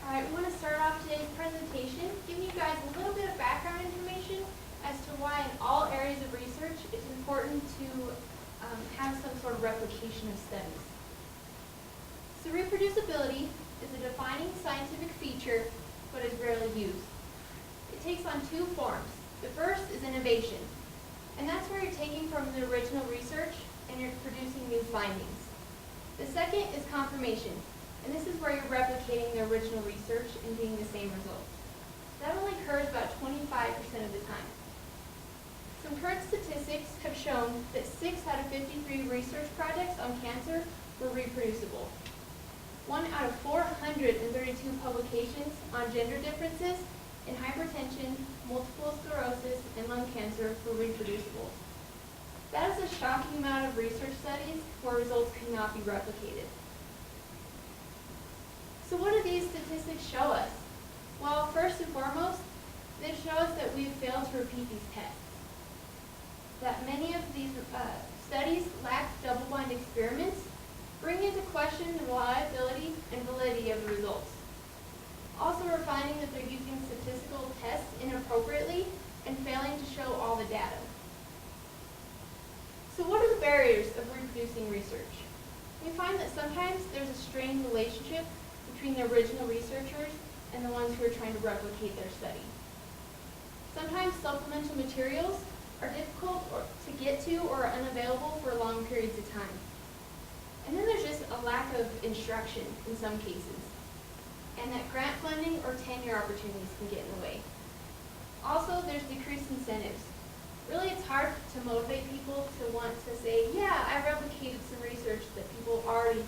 Alright, we want to start off today's presentation giving you guys a little bit of background information as to why in all areas of research it's important to have some sort of replication of studies. So reproducibility is a defining scientific feature but is rarely used. It takes on two forms. The first is innovation, and that's where you're taking from the original research and you're producing new findings. The second is confirmation, and this is where you're replicating the original research and getting the same results. That only occurs about 25% of the time. Some current statistics have shown that 6 out of 53 research projects on cancer were reproducible. 1 out of 432 publications on gender differences in hypertension, multiple sclerosis, and lung cancer were reproducible. That is a shocking amount of research studies where results could not be replicated. So what do these statistics show us? Well, first and foremost, they show us that we've failed to repeat these tests. That many of these studies lack double-blind experiments, bring into question the reliability and validity of the results. Also, we're finding that they're using statistical tests inappropriately and failing to show all the data. So what are the barriers of reproducing research? We find that sometimes there's a strained relationship between the original researchers and the ones who are trying to replicate their study. Sometimes supplemental materials are difficult to get to or are unavailable for long periods of time. And then there's just a lack of instruction in some cases. And that grant funding or tenure opportunities can get in the way. Also, there's decreased incentives. Really, it's hard to motivate people to want to say, yeah, I replicated some research that people already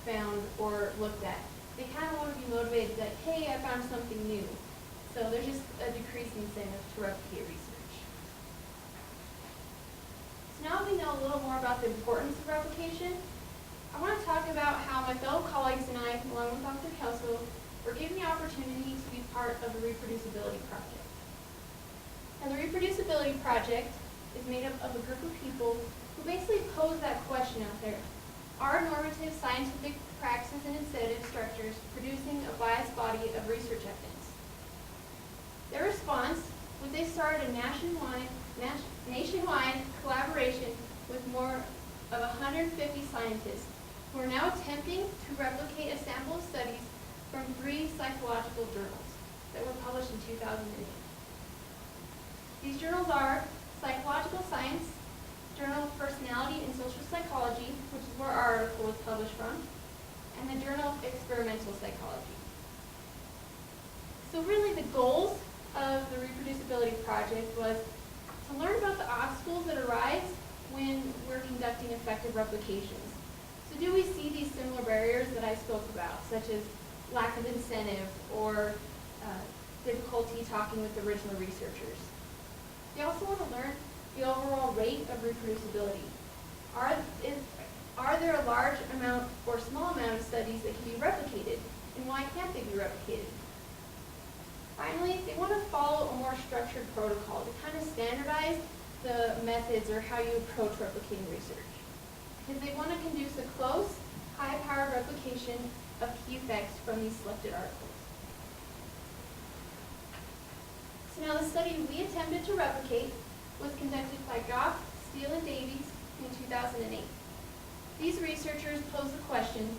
found or looked at. They kind of want to be motivated that, hey, I found something new. So there's just a decreased incentive to replicate research. So now we know a little more about the importance of replication. I want to talk about how my fellow colleagues and I, along with Dr. Kelso, were given the opportunity to be part of the Reproducibility Project. And the Reproducibility Project is made up of a group of people who basically pose that question out there. Are normative scientific practices and incentive structures producing a biased body of research evidence? Their response was they started a nationwide collaboration with more of 150 scientists who are now attempting to replicate a sample of studies from 3 psychological journals that were published in 2008. These journals are Psychological Science, Journal of Personality and Social Psychology, which is where our article was published from, and the Journal of Experimental Psychology. So really the goals of the Reproducibility Project was to learn about the obstacles that arise when we're conducting effective replications. So do we see these similar barriers that I spoke about, such as lack of incentive or difficulty talking with the original researchers? We also want to learn the overall rate of reproducibility. Are there a large amount or small amount of studies that can be replicated, and why can't they be replicated? Finally, they want to follow a more structured protocol to kind of standardize the methods or how you approach replicating research. Because they want to conduce a close, high-powered replication of key effects from these selected articles. So now the study we attempted to replicate was conducted by Goff, Steele, and Davies in 2008. These researchers posed the question,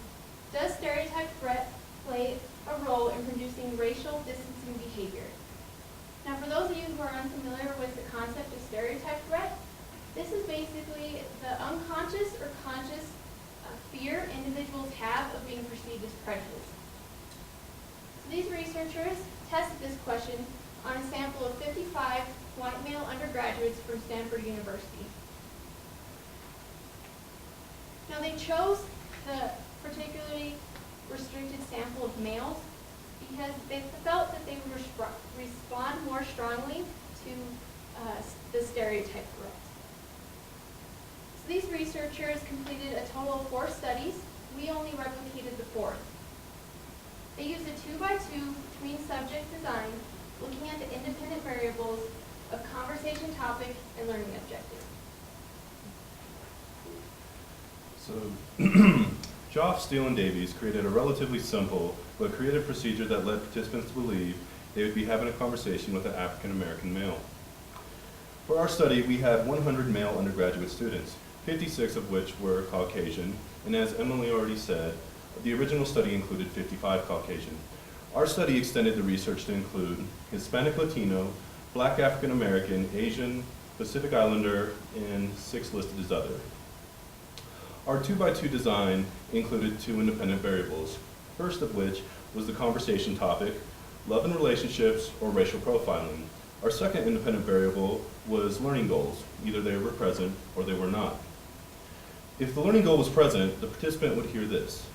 does stereotype threat play a role in producing racial distancing behavior? Now for those of you who are unfamiliar with the concept of stereotype threat, this is basically the unconscious or conscious fear individuals have of being perceived as prejudiced. So these researchers tested this question on a sample of 55 white male undergraduates from Stanford University. Now they chose the particularly restricted sample of males because they felt that they would respond more strongly to the stereotype threat. So these researchers completed a total of 4 studies. We only replicated the 4th. They used a 2x2 between subject design, looking at the independent variables of conversation topic and learning objective. So Joff, Steele, and Davies created a relatively simple but creative procedure that led participants to believe they would be having a conversation with an African-American male. For our study, we had 100 male undergraduate students, 56 of which were Caucasian, and as Emily already said, the original study included 55 Caucasian. Our study extended the research to include Hispanic Latino, Black African American, Asian, Pacific Islander, and 6 listed as other. Our 2x2 design included 2 independent variables, first of which was the conversation topic, love and relationships, or racial profiling. Our second independent variable was learning goals. Either they were present or they were not. If the learning goal was present, the participant would hear this.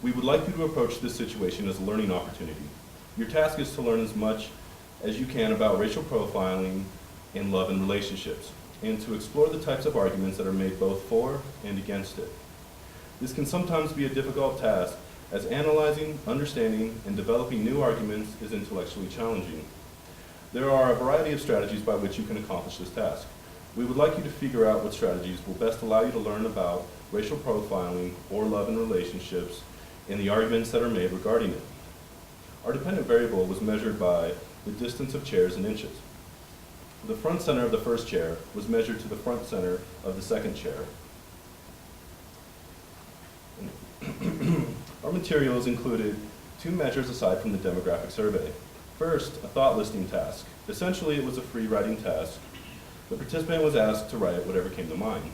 We would like you to approach this situation as a learning opportunity. Your task is to learn as much as you can about racial profiling in love and relationships, and to explore the types of arguments that are made both for and against it. This can sometimes be a difficult task, as analyzing, understanding, and developing new arguments is intellectually challenging. There are a variety of strategies by which you can accomplish this task. We would like you to figure out what strategies will best allow you to learn about racial profiling or love and relationships and the arguments that are made regarding it. Our dependent variable was measured by the distance of chairs in inches. The front center of the first chair was measured to the front center of the second chair. Our materials included 2 measures aside from the demographic survey. First, a thought listing task. Essentially, it was a free writing task. The participant was asked to write whatever came to mind.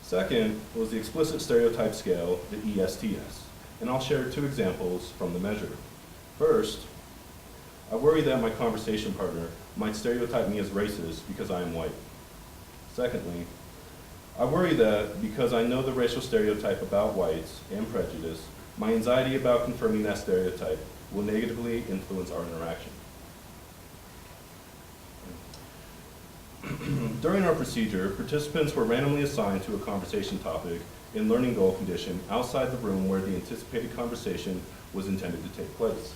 Second was the explicit stereotype scale, the ESTS, and I'll share 2 examples from the measure. First, I worry that my conversation partner might stereotype me as racist because I am white. Secondly, I worry that because I know the racial stereotype about whites and prejudice, my anxiety about confirming that stereotype will negatively influence our interaction. During our procedure, participants were randomly assigned to a conversation topic and learning goal condition outside the room where the anticipated conversation was intended to take place.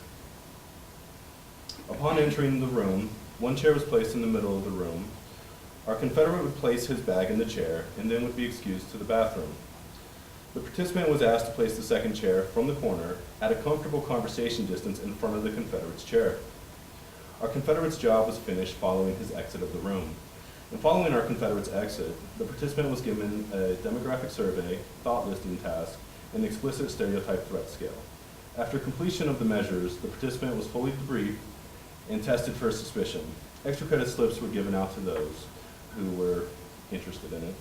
Upon entering the room, 1 chair was placed in the middle of the room. Our Confederate would place his bag in the chair and then would be excused to the bathroom. The participant was asked to place the second chair from the corner at a comfortable conversation distance in front of the Confederate's chair. Our Confederate's job was finished following his exit of the room. And following our Confederate's exit, the participant was given a demographic survey, thought listing task, and explicit stereotype threat scale. After completion of the measures, the participant was fully debriefed and tested for suspicion. Extra credit slips were given out to those who were interested in it.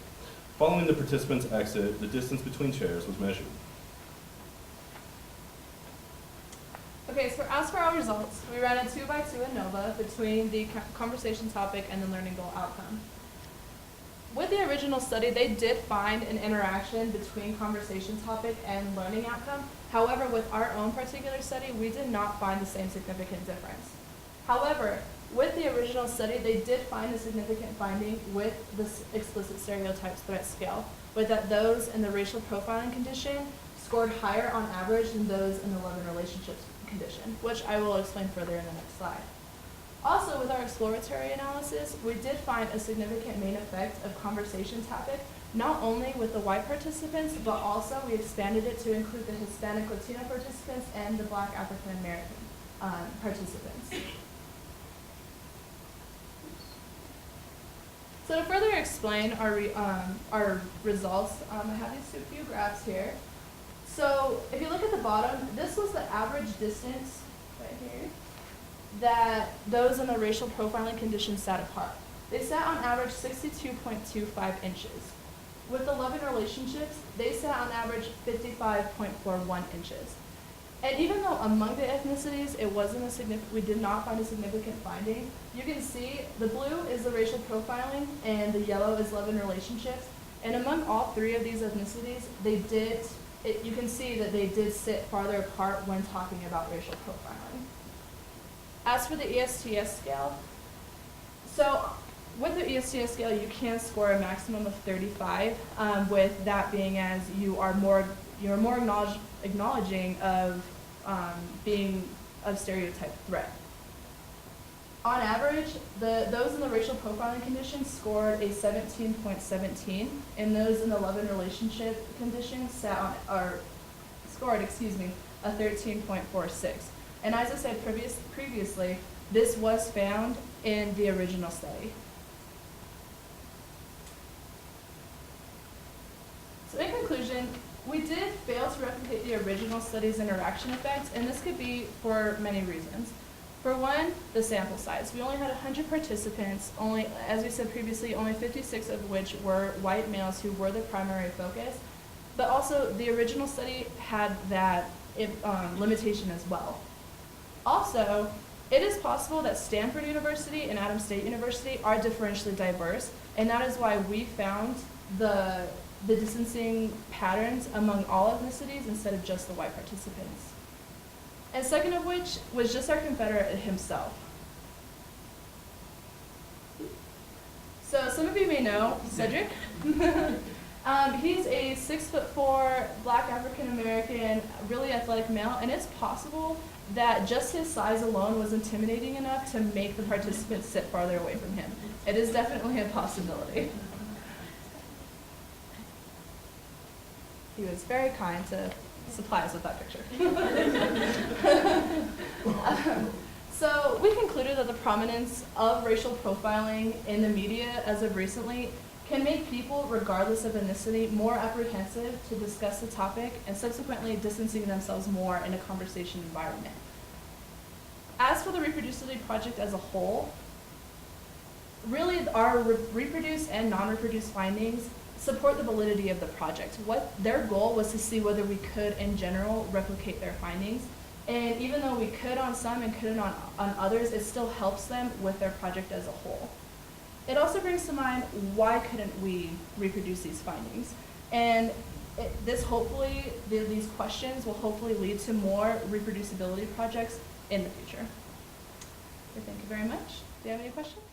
Following the participant's exit, the distance between chairs was measured. Okay, so as for our results, we ran a 2x2 ANOVA between the conversation topic and the learning goal outcome. With the original study, they did find an interaction between conversation topic and learning outcome. However, with our own particular study, we did not find the same significant difference. However, with the original study, they did find a significant finding with the explicit stereotypes threat scale, with that those in the racial profiling condition scored higher on average than those in the love and relationships condition, which I will explain further in the next slide. Also, with our exploratory analysis, we did find a significant main effect of conversation topic, not only with the white participants, but also we expanded it to include the Hispanic Latino participants and the Black African American participants. So to further explain our results, I have these few graphs here. So if you look at the bottom, this was the average distance right here that those in the racial profiling conditions sat apart. They sat on average 62.25 inches. With the love and relationships, they sat on average 55.41 inches. And even though among the ethnicities it wasn't we did not find a significant finding, you can see the blue is the racial profiling and the yellow is love and relationships. And among all 3 of these ethnicities, you can see that they did sit farther apart when talking about racial profiling. As for the ESTS scale, so with the ESTS scale, you can score a maximum of 35, with that being as you're more acknowledging of being of stereotype threat. On average, those in the racial profiling condition scored a 17.17, and those in the love and relationship condition scored, a 13.46. And as I said previously, this was found in the original study. So in conclusion, we did fail to replicate the original study's interaction effects, and this could be for many reasons. For one, the sample size. We only had 100 participants, only, as we said previously, only 56 of which were white males who were the primary focus. But also, the original study had that limitation as well. Also, it is possible that Stanford University and Adams State University are differentially diverse, and that is why we found the distancing patterns among all ethnicities instead of just the white participants. And second of which was just our Confederate himself. So some of you may know Cedric. He's a 6'4", black African-American, really athletic male, and it's possible that just his size alone was intimidating enough to make the participants sit farther away from him. It is definitely a possibility. He was very kind to supply us with that picture. So we concluded that the prominence of racial profiling in the media as of recently can make people, regardless of ethnicity, more apprehensive to discuss the topic and subsequently distancing themselves more in a conversation environment. As for the Reproducibility Project as a whole, really our reproduced and non-reproduced findings support the validity of the project. What their goal was to see whether we could, in general, replicate their findings. And even though we could on some and couldn't on others, it still helps them with their project as a whole. It also brings to mind, why couldn't we reproduce these findings? And these questions will hopefully lead to more reproducibility projects in the future. So thank you very much. Do you have any questions?